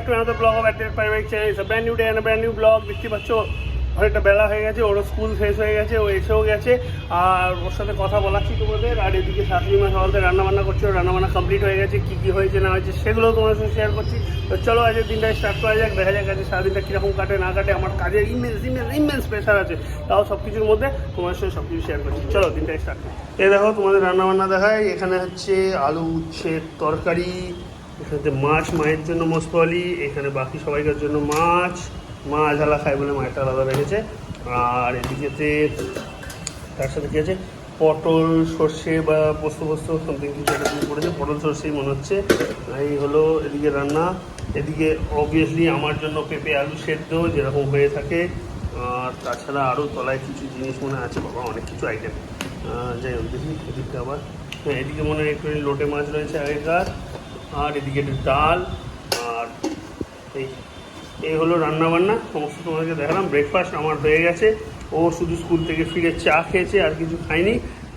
Back to another blog of অ্যাটেড পারিবারিক চ্যানেল। It's a brand new day and brand new blog. দেখতে পাচ্ছ অনেকটা বেলা হয়ে গেছে, ওরও স্কুল শেষ হয়ে গেছে, ও এসেও গেছে। আর ওর সাথে কথা বলাচ্ছি তোমাদের। আর এদিকে শাশুড়ি মা সকালতে রান্নাবান্না করছে, রান্নাবান্না কমপ্লিট হয়ে গেছে। কী কী হয়েছে না হয়েছে সেগুলোও তোমার সাথে শেয়ার করছি। তো চলো আজকের দিনটা স্টার্ট করা যাক, দেখা যাক আজকে সারাদিনটা কীরকম কাটে না কাটে। আমার কাজের ইমেন্স প্রেশার আছে, তাও সব কিছুর মধ্যে তোমার সঙ্গে সব কিছু শেয়ার করছি। চলো দিনটা স্টার্ট করি। এই দেখো তোমাদের রান্নাবান্না দেখায়। এখানে হচ্ছে আলু উচ্ছের তরকারি, এখানে মাছ মায়ের জন্য মোসপলি, এখানে বাকি সবাইকার জন্য মাছ। মা ঝালা খায় বলে মায়েরটা আলাদা রেখেছে। আর এদিকেতে তার সাথে কী আছে, পটল সর্ষে বা পোস্ত সামথিং কিছু একটা পড়েছে, পটল সর্ষেই মনে হচ্ছে। এই হলো এদিকে রান্না। এদিকে অবভিয়াসলি আমার জন্য পেঁপে আলু সেদ্ধ যেরকম হয়ে থাকে। আর তাছাড়া আরও তলায় কিছু জিনিস মনে আছে, বাবা অনেক কিছু আইটেম। যাই হোক দেখি এদিকটা আবার। হ্যাঁ, এদিকে মনে হয় একটু লোটে মাছ রয়েছে আগেকার। আর এদিকে একটু ডাল। আর এই হলো রান্নাবান্না সমস্ত তোমাদেরকে দেখালাম। ব্রেকফাস্ট আমার হয়ে গেছে, ও শুধু স্কুল থেকে ফিরে চা খেয়েছে, আর কিছু খাইনি।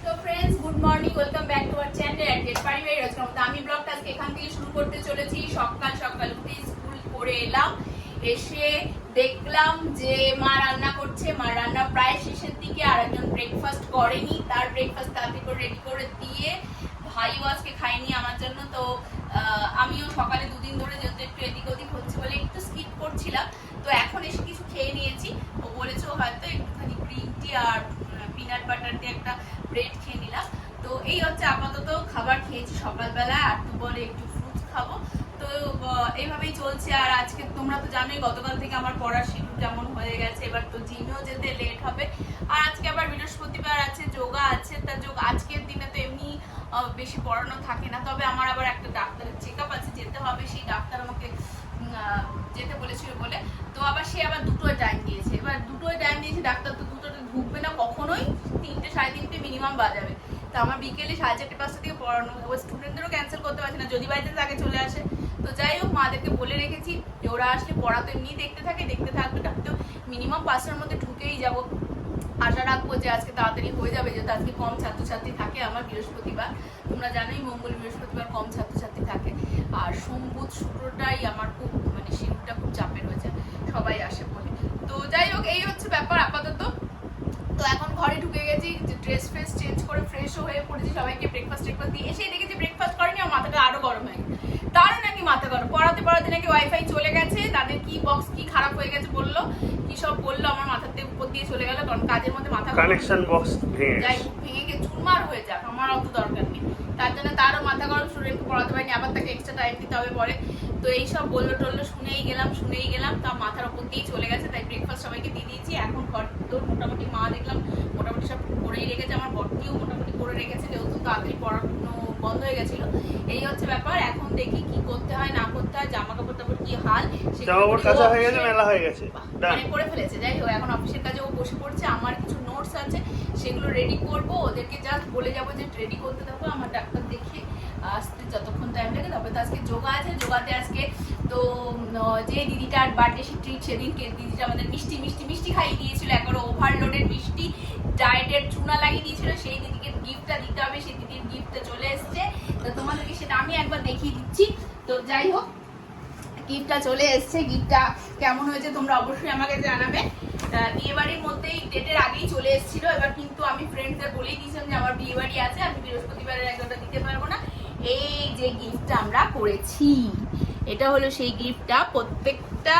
তো friends, good morning, welcome back to our channel adventure পারিবারিক। আজকে আমি ব্লগটা এখান থেকে শুরু করতে চলেছি। সকাল উঠে স্কুল করে এলাম, এসে দেখলাম যে মা রান্না করছে। মা রান্না প্রায় শেষের দিকে, আর একজন ব্রেকফাস্ট করেনি, তার ব্রেকফাস্ট তাড়াতাড়ি করে রেডি করে দিয়ে ভাইও আজকে খাইনি আমার জন্য। তো আমিও সকালে দুদিন ধরে যেহেতু একটু এদিক ওদিক হচ্ছে বলে একটু স্কিপ করছিলাম, তো এখন এসে কিছু খেয়ে নিয়েছি। ও বলেছে হয়তো একটুখানি গ্রিন টি আর পিনাট বাটার দিয়ে একটা ব্রেড খেয়ে নিলাম। তো এই হচ্ছে আপাতত খাবার খেয়েছি সকালবেলা। আর তো বলে একটু ফ্রুটস খাবো, তো এইভাবেই চলছে। আর আজকে তোমরা তো জানোই গতকাল থেকে আমার পড়ার শিডিউল যেমন হয়ে গেছে, এবার তো জিমেও যেতে লেট হবে। আর আজকে আবার বৃহস্পতিবার আছে, যোগা আছে। তা যোগ আজকের দিনে তো এমনি বেশি পড়ানো থাকে না, তবে আমার আবার একটা ডাক্তারের চেক আপ আছে, যেতে হবে। সেই ডাক্তার আমাকে যেতে বলেছিল বলে, তো আবার সে আবার দুটোই টাইম দিয়েছে। এবার দুটোই টাইম দিয়েছে ডাক্তার, তো দুটোতে ঢুকবে না কখনোই, 3টে 3:30 মিনিমাম বাজাবে। তো আমার বিকেলে 4:30-5টা থেকে পড়ানো, ওই স্টুডেন্টদেরও ক্যান্সেল করতে পারছি না, যদি বাড়িতে আগে চলে আসে। তো যাই হোক, মাদেরকে বলে রেখেছি যে ওরা আসলে পড়া তো এমনি দেখতে থাকবে, তো মিনিমাম 5টার মধ্যে ঢুকেই যাবো। আশা রাখবো যে আজকে তাড়াতাড়ি হয়ে যাবে, যেহেতু আজকে কম ছাত্রছাত্রী থাকে। আমার বৃহস্পতিবার, তোমরা জানোই মঙ্গল বৃহস্পতিবার কম ছাত্রছাত্রী থাকে। আর সোম বুধ শুক্রটাই আমার খুব শিডিউলটা খুব চাপের হয়েছে, সবাই আসে বলে। তো যাই হোক, এই হচ্ছে ব্যাপার আপাতত। তো এখন ঘরে ঢুকে গেছি, যে ড্রেস ফ্রেস চেঞ্জ করে ফ্রেশও হয়ে পড়েছি, সবাইকে ব্রেকফাস্ট দিয়ে এসেই দেখেছি ব্রেকফাস্ট করেনি, আর মাথাটা আরো গরম হয়ে গেছে। তারও নাকি মাথা গরম, পড়াতে নাকি ওয়াইফাই চলে গেছে, তাদের কি বক্স কি খারাপ হয়ে গেছে বললো, কি সব বললো। আমার মাথাতে উপর দিয়ে চলে গেল, কারণ কাজের মধ্যে মাথা কানেকশন বক্স ভেঙে গিয়ে চুরমার হয়ে যাক, আমার অত দরকার নেই। তার জন্য তারও মাথা গরম, স্টুডেন্টকে পড়াতে পারিনি, আবার তাকে এক্সট্রা টাইম দিতে হবে পরে। তো এইসব বললো টললো, শুনেই গেলাম, তা মাথার উপর দিয়েই চলে গেছে। তাই ব্রেকফাস্ট সবাইকে দিয়ে দিয়েছি। এখন ঘর তো মোটামুটি মা দেখলাম মোটামুটি সব করেই রেখেছে, আমার বরটিও মোটামুটি করে রেখেছে, যেহেতু তাড়াতাড়ি পড়ানো বন্ধ হয়ে গেছিল। এই হচ্ছে ব্যাপার। এখন দেখি কি করতে হয় না করতে হয়, জামা কাপড় কি হাল, মানে করে ফেলেছে। যাই হোক, এখন অফিসের কাজে ও বসে পড়ছে। আমার কিছু নোটস আছে, সেগুলো রেডি করব। ওদেরকে জাস্ট বলে যাবো যে রেডি করতে থাকো, আমার ডাক্তার দেখিয়ে আসতে যতক্ষণ টাইম লাগে। তবে তো আজকে যোগা আছে, যোগাতে আজকে তো যে দিদিটার বার্থডে ট্রিট, সেদিনকে দিদিটা আমাদের মিষ্টি খাইয়ে দিয়েছিল, একবারে ওভারলোডেড মিষ্টি, ডায়েটের চুনা লাগিয়ে দিয়েছিল। সেই দিদিকে গিফটটা দিতে হবে, সেই দিদির গিফটটা চলে এসছে। তো তোমাদেরকে সেটা আমি একবার দেখিয়ে দিচ্ছি। তো যাই হোক, গিফটটা চলে এসছে। গিফটটা কেমন হয়েছে তোমরা অবশ্যই আমাকে জানাবে। বিয়ে বাড়ির মধ্যেই, ডেটের আগেই চলে এসেছিল। এবার কিন্তু আমি ফ্রেন্ডসদের বলেই দিয়েছিলাম যে আমার বিয়ে বাড়ি আছে, আমি বৃহস্পতিবারের একজনটা দিতে পারবো না। এই যে গিফটটা আমরা করেছি, এটা হলো সেই গিফটটা। প্রত্যেকটা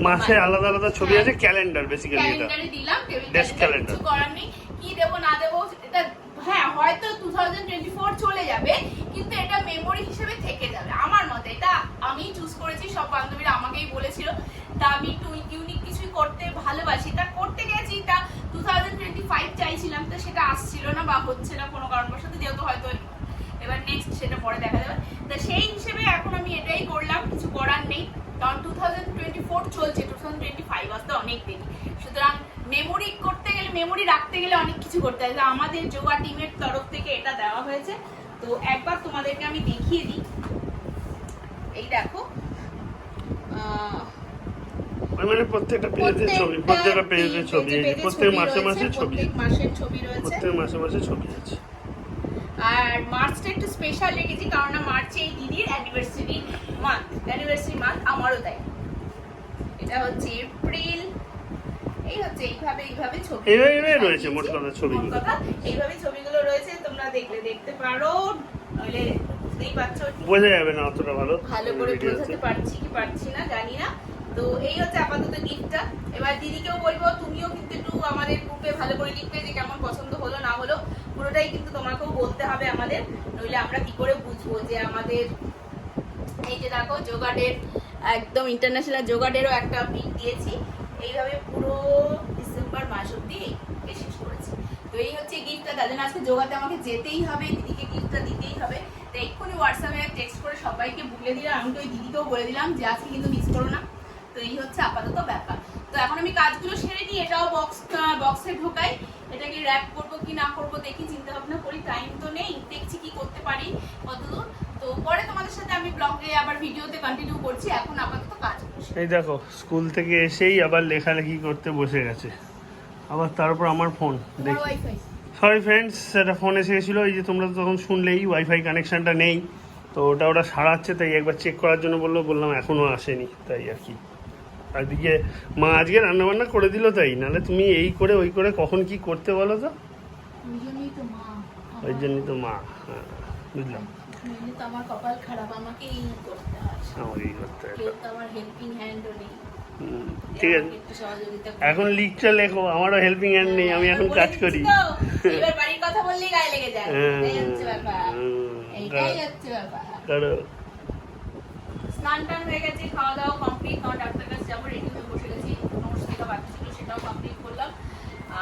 মাসে আলাদা আলাদা ছবি আছে, ক্যালেন্ডার বেসিক্যালি। ক্যালেন্ডারে দিলাম, কিছু করার নেই। কি দেবো না দেবো এটা, হ্যাঁ হয়তো 2024 চলে যাবে, কিন্তু এটা মেমোরি হিসেবে থেকে যাবে আমার মতে। এটা আমি চুজ করেছি, সব বান্ধবীরা আমাকেই বলেছিল। তা আমি একটু ইউনিক কিছুই করতে ভালোবাসি, তা করতে গেছি। তা 2025 চাইছিলাম, তো সেটা আসছিল না বা হচ্ছে না কোনো কারণবশত, যেহেতু হয়তো এবার নেক্সট সেটা পরে দেখা যাবে। তা সেই হিসেবে এখন আমি এটাই করলাম, কিছু করার নেই, কারণ 2024 চলছে, 2025 আসতে অনেক দেরি। সুতরাং মেমোরি করতে গেলে, মেমোরি রাখতে গেলে অনেক কিছু করতে হয়। আমাদের যোগা টিমের তরফ থেকে এটা দেওয়া হয়েছে। তো একবার তোমাদেরকে আমি দেখিয়ে দিই। এই দেখো, মানে প্রত্যেকটা পেজে ছবি, প্রত্যেকটা পেজে ছবি, প্রত্যেক মাসে ছবি, মাসের ছবি রয়েছে, প্রত্যেক মাসে ছবি আছে। আর মার্চটা একটু স্পেশাল রেখেছি, কারণ মার্চে এই দিদির অ্যানিভার্সারি মান্থ, আমারও তাই। এটা হচ্ছে এপ্রিল। এই হচ্ছে এইভাবে ছবি এইভাবে রয়েছে মোট কথা ছবিগুলো। এইভাবে ছবিগুলো রয়েছে, তোমরা দেখতে পারো, নইলে বুঝতেই পারছো, বোঝা যাবে না অতটা ভালো করে বোঝাতে পারছি কি পারছি না জানি না। তো এই হচ্ছে আপাতত গিফটটা। এবার দিদিকেও বলবো তুমিও কিন্তু একটু আমাদের গ্রুপে ভালো করে লিখবে যে কেমন পছন্দ হলো না হলো, পুরোটাই কিন্তু তোমাকেও বলতে হবে আমাদের, নইলে আমরা কি করে বুঝবো যে আমাদের। এই যে দেখো যোগাডের একদম ইন্টারন্যাশনাল যোগাডেরও একটা পিক দিয়েছি, এইভাবে পুরো ডিসেম্বর মাস অব্দি শেষ করেছি। তো এই হচ্ছে গিফটটা, তার জন্য আজকে যোগাতে আমাকে যেতেই হবে, দিদিকে গিফটটা দিতেই হবে। তো এক্ষুনি হোয়াটসঅ্যাপে টেক্সট করে সবাইকে বলে দিলাম, আমি তো ওই দিদিকেও বলে দিলাম যে আজকে কিন্তু মিস করো না। তো এই হচ্ছে আপাতত ব্যাপার। তো এখন আমি কাজগুলো সেরে নিই, এটাও বক্সে ঢোকাই, এটাকে র্যাপ করবো কি না করবো দেখি, চিন্তা ভাবনা করি, টাইম তো নেই, দেখছি কি করতে পারি কতদূর। তো পরে তোমাদের সাথে আমি ব্লগে আবার ভিডিওতে কন্টিনিউ করছি, এখন আপাতত কাজ করছি। এই দেখো স্কুল থেকে এসেই আবার লেখালেখি করতে বসে গেছে, আবার তারপর আমার ফোন দেখি। সরি ফ্রেন্ডস, সেটা ফোন এসে গেছিলো, এই যে তোমরা তো তখন শুনলেই ওয়াইফাই কানেকশানটা নেই, তো ওরা সারাচ্ছে, তাই একবার চেক করার জন্য বললাম এখনও আসেনি, তাই আর কি। আর দিকে মা আজকে রান্নাবান্না করে দিল, তাই নাহলে তুমি এই করে ওই করে কখন কি করতে বলো তো, ওই জন্যই তো মা। হ্যাঁ বুঝলাম, আমার কপাল খারাপ, আমাকেই করতে হয়, আমাকেই করতে হয়। আমার হেল্পিং হ্যান্ডও নেই। ঠিক আছে, এখন লিখটা লেখো, আমারও হেল্পিং হ্যান্ড নেই, আমি এখন কাজ করি। এবার বাড়ির কথা বললেই গায়ে লেগে যায়, এই হচ্ছে ব্যাপার, এইটাই হচ্ছে ব্যাপার। স্নান টান হয়ে গেছে, খাওয়া দাওয়া কমপ্লিট, কারণ ডাক্তার কাছে যাবো, রেডি হয়ে বসে গেছি, নোটস লেখা বাকি ছিল সেটাও কমপ্লিট করলাম।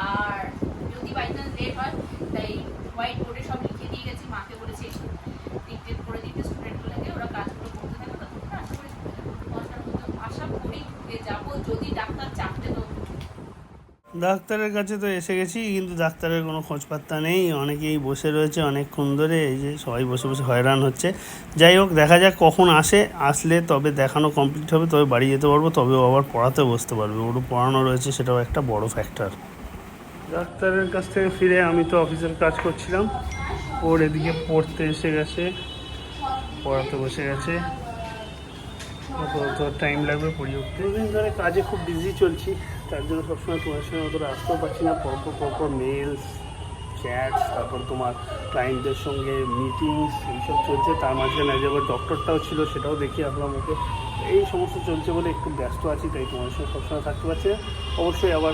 আর যদি বাই চান্স লেট হয় তাই হোয়াইট বোর্ডে সব লিখে দিয়ে গেছি, মাকে বলেছি একটু ডিকটেট করে দিতে স্টুডেন্টগুলোকে, ওরা কাজগুলো করতে থাকে, ততক্ষণ আশা করি ঢুকে যাবো, যদি ডাক্তার চাপতে তো। ডাক্তারের কাছে তো এসে গেছি, কিন্তু ডাক্তারের কোনো খোঁজপাত্তা নেই, অনেকেই বসে রয়েছে অনেকক্ষণ ধরে, এই যে সবাই বসে বসে হয়রান হচ্ছে। যাই হোক, দেখা যাক কখন আসলে তবে দেখানো কমপ্লিট হবে, তবে বাড়ি যেতে পারবো, তবেও আবার পড়াতে বসতে পারবে, ওরও পড়ানো রয়েছে, সেটাও একটা বড় ফ্যাক্টর। ডাক্তারের কাছ থেকে ফিরে আমি তো অফিসের কাজ করছিলাম, ওর এদিকে পড়তে এসে গেছে, পড়াতে বসে গেছে, তো টাইম লাগবে পড়ি উঠতে। দিন ধরে কাজে খুব বিজি চলছি, তার জন্য সবসময় তোমার সঙ্গে অতটা আসতেও পারছি না, পরপর মেলস, চ্যাটস, তারপর তোমার ক্লায়েন্টদের সঙ্গে মিটিংস এইসব চলছে, তার মাঝখানে যে আবার ডক্টরটাও ছিল, সেটাও দেখিয়ে আসলাম ওকে, এই সমস্ত চলছে বলে একটু ব্যস্ত আছি, তাই তোমার সঙ্গে সবসময় থাকতে পারছি না। অবশ্যই আবার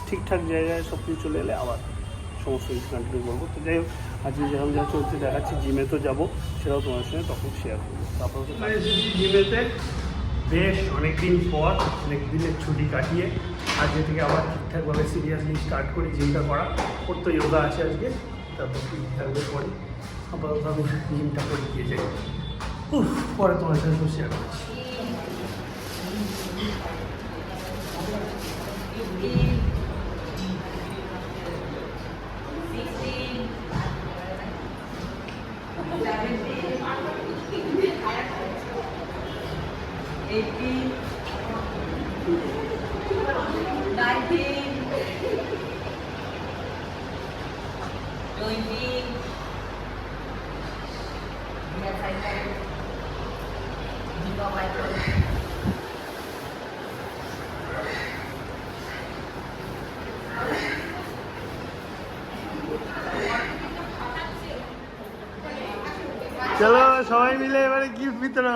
ঠিকঠাক জায়গায় সব কিছু চলে এলে আবার সমস্ত কিছু কন্টিনিউ করবো। তো যাই হোক, আজকে যেরকম যা চলছে দেখাচ্ছি, জিমে তো যাবো, সেটাও তোমার সঙ্গে তখন শেয়ার করবো। তারপর জিমেতে বেশ অনেকদিন পর, অনেক দিনের ছুটি কাটিয়ে আজকে থেকে আবার ঠিকঠাকভাবে সিরিয়াসলি স্টার্ট করি জিমটা করা। ওর তো যোগা আছে আজকে, তারপর ঠিকঠাকভাবে করি, আপাতত আমি জিমটা করে দিয়ে যাই, পরে তোমার সাথে তো শেয়ার করছি। চলো সবাই মিলে এবারে গিফট বিতরণ।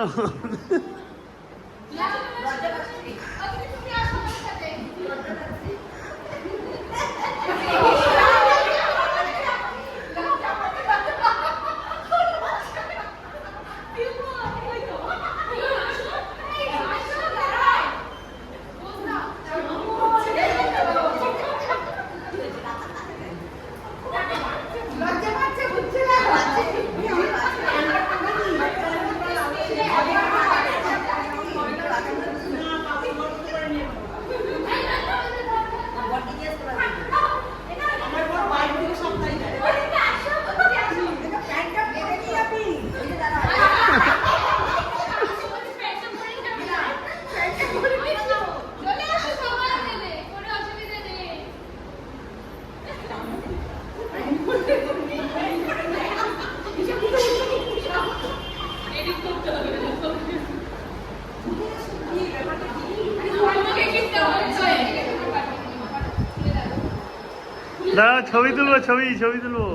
দাঁড়া ছবি তুলবো, ছবি তুলবো।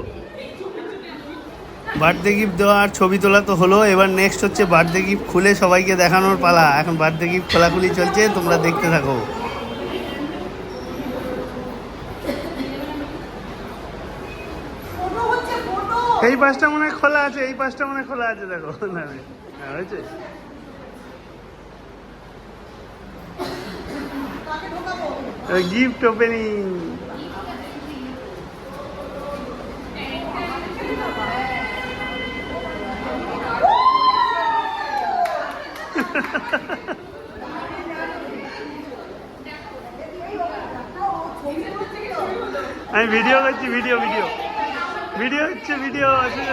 বার্থডে গিফট দেওয়া আর ছবি তোলা তো হলো, এবার নেক্সট হচ্ছে বার্থডে গিফট খুলে সবাইকে দেখানোর পালা। এখন বার্থডে গিফট খোলাখুলি চলছে, তোমরা দেখতে থাকো। এই পাশটা মনে হয় খোলা আছে, এই পাশটা মনে হয় খোলা আছে, দেখো না হয়েছে। Gift opening. আমি ভিডিও করছি, ভিডিও হচ্ছে, ভিডিও আছে।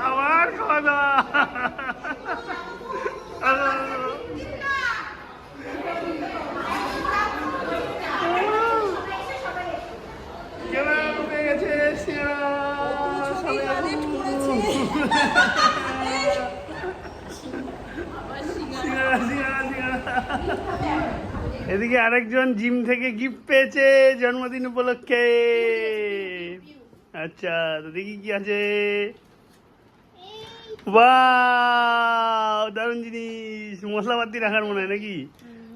আবার খাওয়া দাওয়া। এদিকে আরেকজন জিম থেকে গিফট পেয়েছে জন্মদিন উপলক্ষে। আচ্ছা, তো দেখি কি আছে। বাহ, দারুণ জিনিস। মশলাপাতি রাখার মনে হয় নাকি?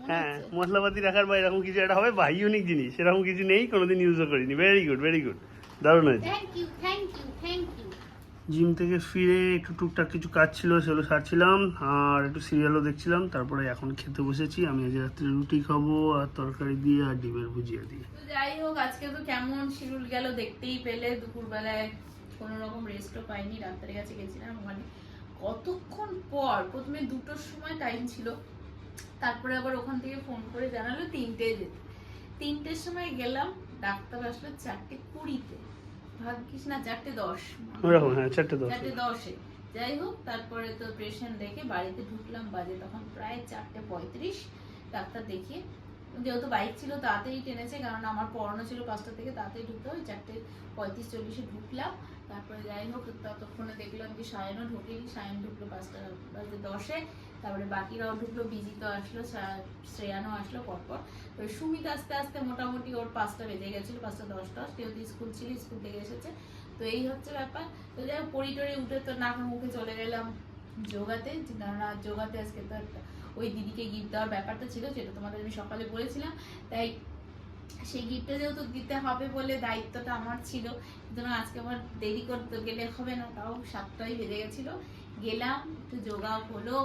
হ্যাঁ, মশলাপাতি রাখার বা এরকম কিছু একটা হবে, বা ইউনিক জিনিস, সেরকম কিছু নেই, কোনোদিন ইউজও করিনি। ভেরি গুড, দারুণ হয়েছে। জিম থেকে ফিরে একটু টুকটাক কিছু কাজ ছিল, সেগুলো সারছিলাম, আর একটু সিরিয়ালও দেখছিলাম। তারপরে এখন খেতে বসেছি। আমি আজ রাত্রে রুটি খাবো, আর তরকারি দিয়ে, আর ডিমের ভুজিয়া দিয়ে। যাই হোক, আজকে তো কেমন শিডিউল গেল দেখতেই পেলে। দুপুরবেলায় কোনো রকম রেস্টও পাইনি, ডাক্তারের কাছে গেছিলাম। মানে কতক্ষণ পর, প্রথমে 2টোর সময় টাইম ছিল, তারপরে আবার ওখান থেকে ফোন করে জানালো 3টেয় যেতে। 3টের সময় গেলাম, ডাক্তার আসলো 4:20-তে। ভাগ্যিস না 4:10, হ্যাঁ 4:10-এ। যাই হোক, তারপরে তো পেশেন্ট দেখে বাড়িতে ঢুকলাম, বাজে তখন প্রায় 4:35। ডাক্তার দেখিয়ে, যেহেতু বাইক ছিল তাড়াতাড়ি টেনেছে, কারণ আমার পড়ানো ছিল 5টা থেকে, তাড়াতাড়ি ঢুকতে হয়। 4:35-40-এ ঢুকলাম। তারপরে যাই হোক, ততক্ষণে দেখলাম যে সায়নও ঢোকেনি। সায়ন ঢুকলো 5:10-এ। তারপরে বাকিরাও ঢুকলো, বিজিত আসলো, শ্রেয়ানও আসলো পরপর। তো সুমিত আস্তে আস্তে মোটামুটি ওর 5টা বেজে গেছিলো, 5:10। যেহেতু স্কুল ছিল, স্কুল থেকে এসেছে। তো এই হচ্ছে ব্যাপার। তো যাই হোক, পরিটরে উঠে তো নাকের মুখে চলে গেলাম যোগাতে। যোগাতে আজকে তো একটা ওই দিদিকে গিফট দেওয়ার ব্যাপারটা ছিল, যেটা তোমাদের আমি সকালে বলেছিলাম। তাই সেই গিফটটা যেহেতু দিতে হবে বলে দায়িত্বটা আমার ছিল, সুতরাং আজকে আমার দেরি করতে গেলে হবে না। তাও 7টাই বেজে গেছিলো। গেলাম, একটু যোগা হলো,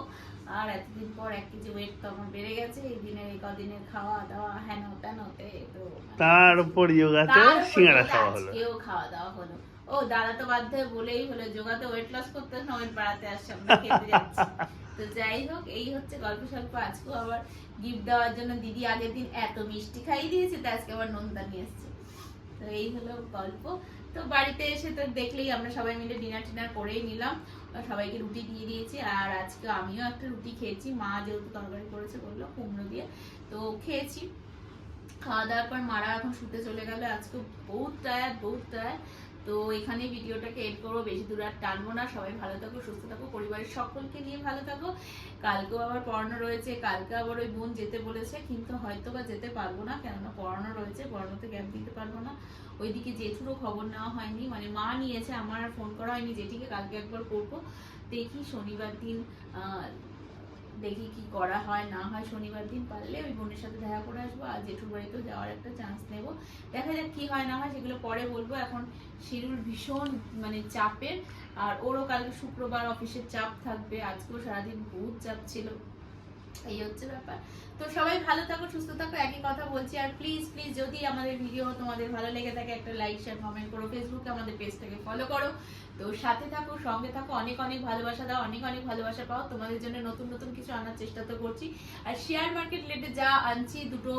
আর এতদিন পর 1 কেজি ওয়েট তো আমার বেড়ে গেছে। এই দিনের, এই কদিনের খাওয়া দাওয়া হেন তেনতে, তো তার উপর যোগাতে সিঙ্গারা খাওয়া হলো, আজকেও খাওয়া দাওয়া হলো। ও দাদা তো বাধ্য হয়ে বলেই হলো, যোগাতে ওয়েট লস করতে না, ওয়েট বাড়াতে আসছে, আমরা খেতে যাচ্ছি। তো যাই হোক, এই হচ্ছে গল্প স্বল্প। আজকেও আবার গিফট দেওয়ার জন্য দিদি আগের দিন এত মিষ্টি খাইয়ে দিয়েছে, তো আজকে আবার নোনতা নিয়ে এসছে। তো এই হলো গল্প। তো বাড়িতে এসে তো দেখলেই, আমরা সবাই মিলে ডিনার করেই নিলাম, সবাইকে রুটি দিয়ে দিয়েছি। আর আজকে আমিও একটা রুটি খেয়েছি, মা যেহেতু তরকারি করেছে বললো কুমড়ো দিয়ে, তো খেয়েছি। খাওয়া দাওয়ার পর মারা এখন শুতে চলে গেল। আজকে বহুত টায়ার্ড। তো এখানে ভিডিওটাকে এড করবো, বেশি দূর আর টানবো না। সবাই ভালো থাকো, সুস্থ থাকো, পরিবারের সকলকে নিয়ে ভালো থাকো। কালকেও আবার পড়ানো রয়েছে, কালকে আবার ওই বোন যেতে বলেছে, কিন্তু হয়তো বা যেতে পারবো না, কেননা পড়ানো রয়েছে, পড়ানোতে গ্যাপ দিতে পারবো না। ওইদিকে জেঠুরও খবর নেওয়া হয়নি, মানে মা নিয়েছে, আমার আর ফোন করা হয়নি জেঠিকে। কালকে একবার করবো, দেখি শনিবার দিন দেখি কি করা হয় না হয়। শনিবার দিন পারলে ওই বোনের সাথে দেখা করে আসবো, আর জেঠুর বাড়িতেও যাওয়ার একটা চান্স নেব। দেখা যাক কি হয় না হয়, সেগুলো পরে বলবো। এখন শিডিউল ভীষণ মানে চাপের, আর ওরও কালকে শুক্রবার অফিসের চাপ থাকবে। আজকেও সারাদিন বহুত চাপ ছিল। এই হচ্ছে ব্যাপার। তো সবাই ভালো থাকো, সুস্থ থাকো, একই কথা বলছি। আর প্লিজ প্লিজ যদি আমাদের ভিডিও তোমাদের ভালো লেগে থাকে একটা লাইক শেয়ার কমেন্ট করো, ফেসবুকে আমাদের পেজটাকে ফলো করো। তো সাথে থাকো, সঙ্গে থাকো, অনেক অনেক ভালোবাসা দাও, অনেক অনেক ভালোবাসা পাও। তোমাদের জন্য নতুন নতুন কিছু আনার চেষ্টা তো করছি। আর শেয়ার মার্কেট রিলেটেড যা আনছি, দুটো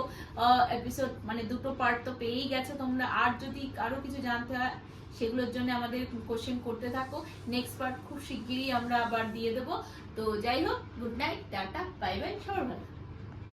এপিসোড মানে দুটো পার্ট তো পেয়েই গেছো তোমরা। আর যদি আরো কিছু জানতে হয় সেগুলোর জন্য আমাদের কোশ্চেন করতে থাকো। নেক্সট পার্ট খুব শিগগিরই আমরা আবার দিয়ে দেবো। তো যাই হোক, good night, tata, bye bye, সবার ভালো।